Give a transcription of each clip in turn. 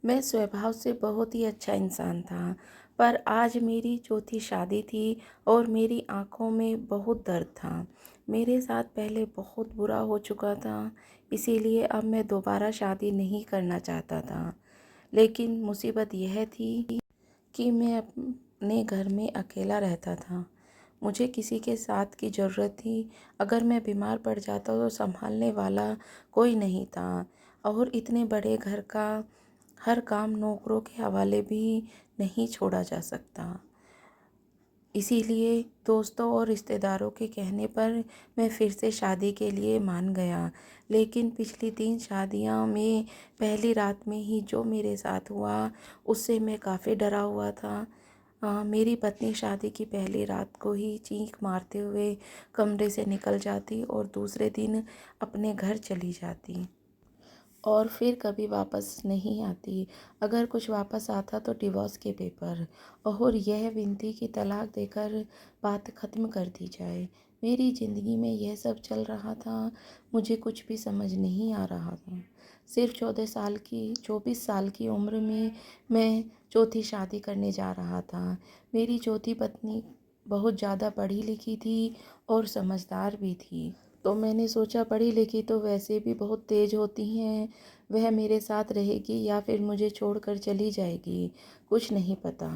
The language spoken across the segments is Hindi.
मैं स्वभाव से बहुत ही अच्छा इंसान था, पर आज मेरी चौथी शादी थी और मेरी आँखों में बहुत दर्द था। मेरे साथ पहले बहुत बुरा हो चुका था, इसीलिए अब मैं दोबारा शादी नहीं करना चाहता था। लेकिन मुसीबत यह थी कि मैं अपने घर में अकेला रहता था। मुझे किसी के साथ की ज़रूरत थी। अगर मैं बीमार पड़ जाता तो संभालने वाला कोई नहीं था और इतने बड़े घर का हर काम नौकरों के हवाले भी नहीं छोड़ा जा सकता। इसीलिए दोस्तों और रिश्तेदारों के कहने पर मैं फिर से शादी के लिए मान गया। लेकिन पिछली 3 शादियां में पहली रात में ही जो मेरे साथ हुआ, उससे मैं काफ़ी डरा हुआ था। मेरी पत्नी शादी की पहली रात को ही चीख मारते हुए कमरे से निकल जाती और दूसरे दिन अपने घर चली जाती और फिर कभी वापस नहीं आती। अगर कुछ वापस आता तो डिवोर्स के पेपर और यह विनती कि तलाक देकर बात ख़त्म कर दी जाए। मेरी ज़िंदगी में यह सब चल रहा था, मुझे कुछ भी समझ नहीं आ रहा था। सिर्फ 24 साल की उम्र में मैं चौथी शादी करने जा रहा था। मेरी चौथी पत्नी बहुत ज़्यादा पढ़ी लिखी थी और समझदार भी थी। तो मैंने सोचा पढ़ी लिखी तो वैसे भी बहुत तेज़ होती हैं, वह मेरे साथ रहेगी या फिर मुझे छोड़कर चली जाएगी, कुछ नहीं पता।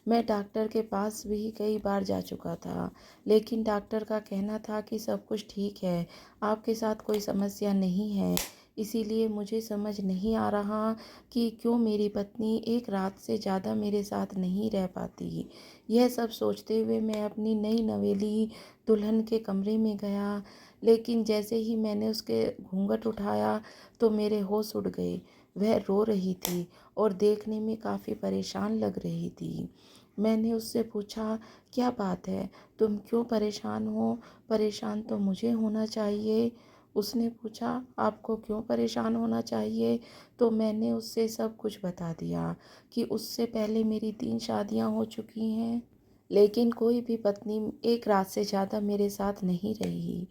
मैं डॉक्टर के पास भी कई बार जा चुका था, लेकिन डॉक्टर का कहना था कि सब कुछ ठीक है, आपके साथ कोई समस्या नहीं है। इसीलिए मुझे समझ नहीं आ रहा कि क्यों मेरी पत्नी एक रात से ज़्यादा मेरे साथ नहीं रह पाती। यह सब सोचते हुए मैं अपनी नई नवेली दुल्हन के कमरे में गया, लेकिन जैसे ही मैंने उसके घूंघट उठाया तो मेरे होश उड़ गए। वह रो रही थी और देखने में काफ़ी परेशान लग रही थी। मैंने उससे पूछा, क्या बात है, तुम क्यों परेशान हो? परेशान तो मुझे होना चाहिए। उसने पूछा, आपको क्यों परेशान होना चाहिए? तो मैंने उससे सब कुछ बता दिया कि उससे पहले मेरी 3 शादियां हो चुकी हैं, लेकिन कोई भी पत्नी एक रात से ज़्यादा मेरे साथ नहीं रही।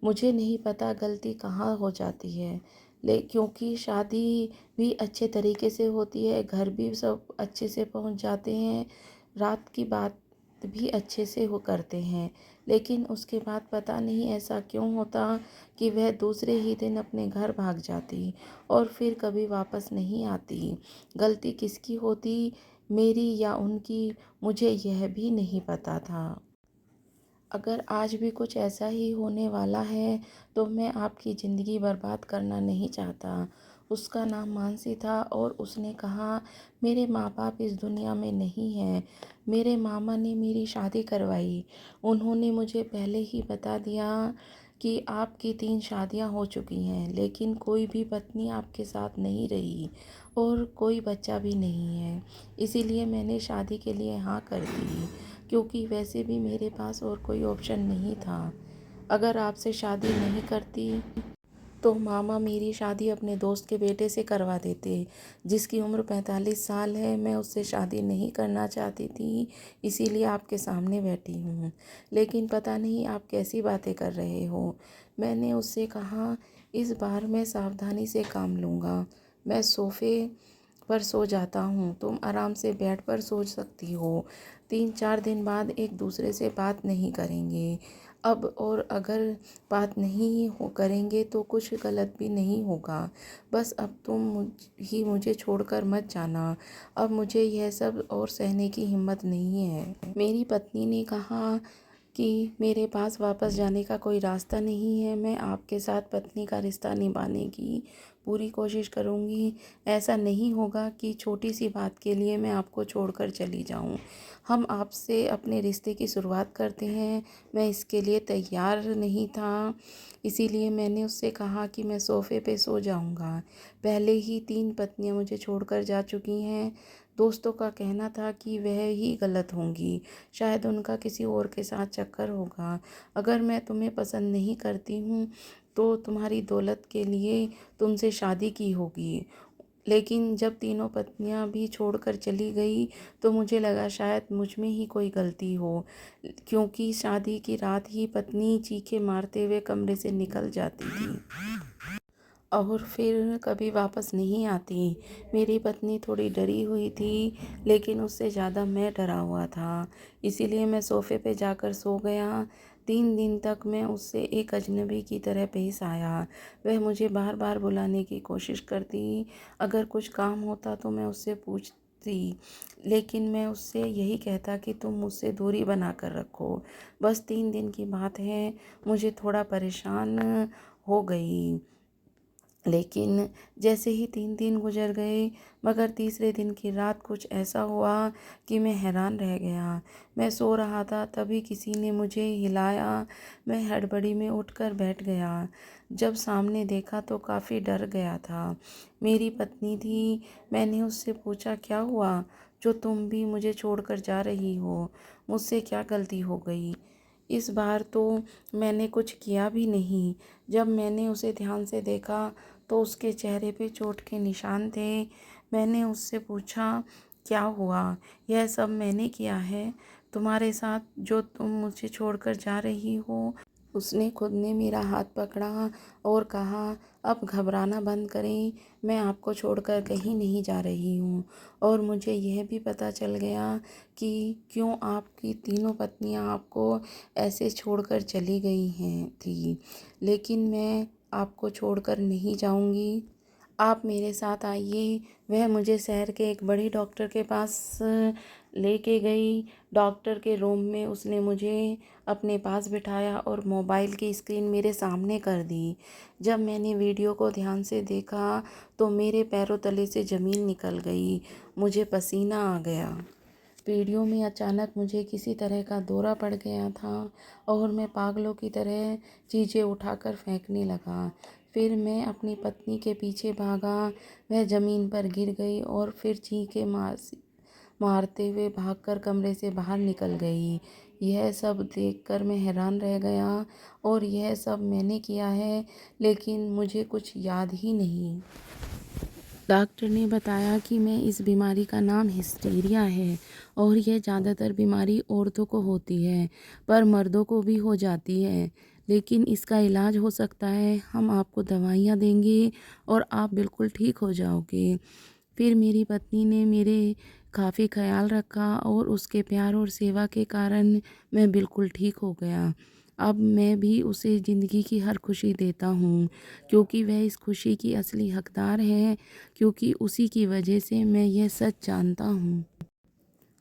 मुझे नहीं पता गलती कहाँ हो जाती है, ले क्योंकि शादी भी अच्छे तरीके से होती है, घर भी सब अच्छे से पहुंच जाते हैं, रात की बात भी अच्छे से हो करते हैं, लेकिन उसके बाद पता नहीं ऐसा क्यों होता कि वह दूसरे ही दिन अपने घर भाग जाती और फिर कभी वापस नहीं आती। गलती किसकी होती, मेरी या उनकी, मुझे यह भी नहीं पता था। अगर आज भी कुछ ऐसा ही होने वाला है तो मैं आपकी ज़िंदगी बर्बाद करना नहीं चाहता। उसका नाम मानसी था और उसने कहा, मेरे माँ बाप इस दुनिया में नहीं हैं। मेरे मामा ने मेरी शादी करवाई। उन्होंने मुझे पहले ही बता दिया कि आपकी 3 शादियाँ हो चुकी हैं, लेकिन कोई भी पत्नी आपके साथ नहीं रही और कोई बच्चा भी नहीं है। इसीलिए मैंने शादी के लिए हाँ कर दी, क्योंकि वैसे भी मेरे पास और कोई ऑप्शन नहीं था। अगर आपसे शादी नहीं करती तो मामा मेरी शादी अपने दोस्त के बेटे से करवा देते, जिसकी उम्र 45 साल है। मैं उससे शादी नहीं करना चाहती थी, इसीलिए आपके सामने बैठी हूँ। लेकिन पता नहीं आप कैसी बातें कर रहे हो। मैंने उससे कहा, इस बार मैं सावधानी से काम लूँगा। मैं सोफ़े पर सो जाता हूँ, तुम आराम से बेड पर सो सकती हो। 3-4 दिन बाद एक दूसरे से बात नहीं करेंगे अब, और अगर बात नहीं हो करेंगे तो कुछ गलत भी नहीं होगा। बस अब तुम मुझे छोड़कर मत जाना। अब मुझे यह सब और सहने की हिम्मत नहीं है। मेरी पत्नी ने कहा कि मेरे पास वापस जाने का कोई रास्ता नहीं है। मैं आपके साथ पत्नी का रिश्ता निभाने की पूरी कोशिश करूँगी। ऐसा नहीं होगा कि छोटी सी बात के लिए मैं आपको छोड़कर चली जाऊँ। हम आपसे अपने रिश्ते की शुरुआत करते हैं। मैं इसके लिए तैयार नहीं था, इसीलिए मैंने उससे कहा कि मैं सोफ़े पे सो जाऊँगा। पहले ही 3 पत्नियाँ मुझे छोड़कर जा चुकी हैं। दोस्तों का कहना था कि वह ही गलत होंगी, शायद उनका किसी और के साथ चक्कर होगा। अगर मैं तुम्हें पसंद नहीं करती हूँ तो तुम्हारी दौलत के लिए तुमसे शादी की होगी। लेकिन जब तीनों पत्नियां भी छोड़कर चली गई तो मुझे लगा शायद मुझ में ही कोई गलती हो, क्योंकि शादी की रात ही पत्नी चीखें मारते हुए कमरे से निकल जाती थी और फिर कभी वापस नहीं आती। मेरी पत्नी थोड़ी डरी हुई थी, लेकिन उससे ज़्यादा मैं डरा हुआ था। इसीलिए मैं सोफ़े पे जाकर सो गया। 3 दिन तक मैं उससे एक अजनबी की तरह पेश आया। वह मुझे बार-बार बुलाने की कोशिश करती। अगर कुछ काम होता तो मैं उससे पूछती, लेकिन मैं उससे यही कहता कि तुम मुझसे दूरी बना कर रखो। बस 3 दिन की बात है, मुझे थोड़ा परेशान हो गई। लेकिन जैसे ही 3 दिन गुज़र गए, मगर तीसरे दिन की रात कुछ ऐसा हुआ कि मैं हैरान रह गया। मैं सो रहा था, तभी किसी ने मुझे हिलाया। मैं हड़बड़ी में उठकर बैठ गया। जब सामने देखा तो काफ़ी डर गया था। मेरी पत्नी थी। मैंने उससे पूछा, क्या हुआ जो तुम भी मुझे छोड़कर जा रही हो? मुझसे क्या गलती हो गई? इस बार तो मैंने कुछ किया भी नहीं। जब मैंने उसे ध्यान से देखा तो उसके चेहरे पे चोट के निशान थे। मैंने उससे पूछा, क्या हुआ? यह सब मैंने किया है तुम्हारे साथ, जो तुम मुझे छोड़कर जा रही हो? उसने खुद ने मेरा हाथ पकड़ा और कहा, अब घबराना बंद करें, मैं आपको छोड़कर कहीं नहीं जा रही हूँ। और मुझे यह भी पता चल गया कि क्यों आपकी तीनों पत्नियाँ आपको ऐसे छोड़कर चली गई हैं थी। लेकिन मैं आपको छोड़कर नहीं जाऊँगी। आप मेरे साथ आइए। वह मुझे शहर के एक बड़ी डॉक्टर के पास लेके गई। डॉक्टर के रूम में उसने मुझे अपने पास बिठाया और मोबाइल की स्क्रीन मेरे सामने कर दी। जब मैंने वीडियो को ध्यान से देखा तो मेरे पैरों तले से ज़मीन निकल गई। मुझे पसीना आ गया। वीडियो में अचानक मुझे किसी तरह का दौरा पड़ गया था और मैं पागलों की तरह चीज़ें उठाकर फेंकने लगा। फिर मैं अपनी पत्नी के पीछे भागा। वह ज़मीन पर गिर गई और फिर चीखें मारते हुए भागकर कमरे से बाहर निकल गई। यह सब देखकर मैं हैरान रह गया और यह सब मैंने किया है, लेकिन मुझे कुछ याद ही नहीं। डॉक्टर ने बताया कि मैं इस बीमारी का नाम हिस्टीरिया है और यह ज़्यादातर बीमारी औरतों को होती है, पर मर्दों को भी हो जाती है। लेकिन इसका इलाज हो सकता है। हम आपको दवाइयाँ देंगे और आप बिल्कुल ठीक हो जाओगे। फिर मेरी पत्नी ने मेरे काफ़ी ख्याल रखा और उसके प्यार और सेवा के कारण मैं बिल्कुल ठीक हो गया। अब मैं भी उसे ज़िंदगी की हर खुशी देता हूँ, क्योंकि वह इस खुशी की असली हकदार है, क्योंकि उसी की वजह से मैं यह सच जानता हूँ।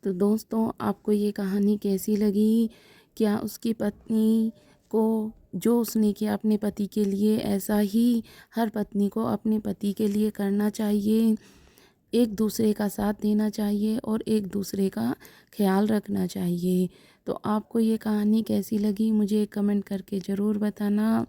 तो दोस्तों, आपको ये कहानी कैसी लगी? क्या उसकी पत्नी को जो उसने किया अपने पति के लिए, ऐसा ही हर पत्नी को अपने पति के लिए करना चाहिए? एक दूसरे का साथ देना चाहिए और एक दूसरे का ख्याल रखना चाहिए। तो आपको ये कहानी कैसी लगी, मुझे कमेंट करके ज़रूर बताना।